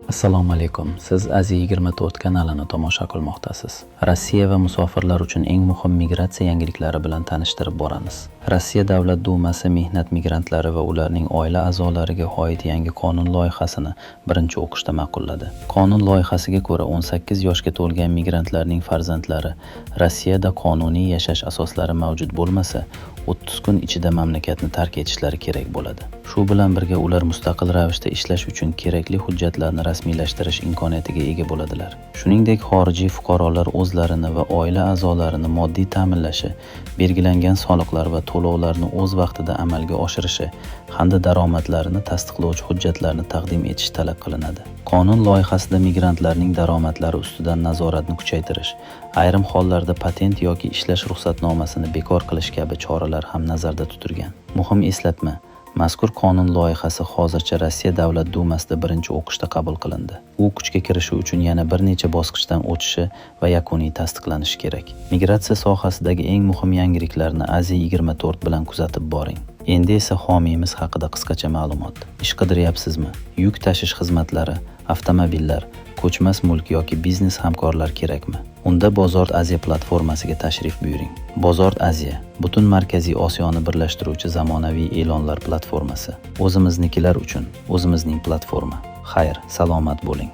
Assalomu alaykum. Siz Aziz24 kanalini tomosha qilmoqdasiz. Rossiya va musofirlar uchun eng muhim migratsiya yangiliklari bilan tanishtirib boramiz. Rossiya Davlat dumasi mehnat migrantlari va ularning oila a'zolariga oid yangi qonun loyihasini birinchi o'qishda ma'qulladi. Qonun loyihasiga ko'ra 18 yoshga to'lgan migrantlarning farzandlari Rossiyada qonuniy yashash asoslari mavjud bo'lmasa, 30 kun ichida mamlakatni tark etishlari kerak bo'ladi. Shu bilan birga ular mustaqil ravishda ishlash uchun kerakli hujjatlarni rasmiylashtirish imkoniyatiga ega bo'ladilar. Shuningdek, xorijiy fuqarolar o'zlarini va oila a'zolarini moddiy ta'minlashi, belgilangan soliqlar va to'lovlarni o'z vaqtida amalga oshirishi hamda daromadlarini tasdiqlovchi hujjatlarni taqdim etish talab qilinadi. Qonun loyihasida migrantlarning daromadlari ustidan nazoratni kuchaytirish, ayrim hollarda patent yoki ishlash ruxsatnomasini bekor qilish kabi choralar ham nazarda tutilgan. Muhim eslatma: mazkur qonun loyihasi hozircha Rossiya Davlat dumasida birinchi o'qishda qabul qilindi. U kuchga kirishi uchun yana bir necha bosqichdan o'tishi va yakuniy tasdiqlanishi kerak. Migratsiya sohasidagi eng muhim yangiliklarni Aziz24 bilan kuzatib boring. Endi esa homiyimiz haqida qisqacha ma'lumot. Ish qidiryapsizmi? Yuk tashish xizmatlari, avtomobillar, ko'chmas mulk yoki biznes hamkorlar kerakmi? Unda Bozor Aziya platformasiga tashrif buyuring. Bozor Aziya butun Markaziy Osiyoni birlashtiruvchi zamonaviy e'lonlar platformasi. O'zimiznikilar uchun o'zimizning platforma. Xayr, salomat bo'ling.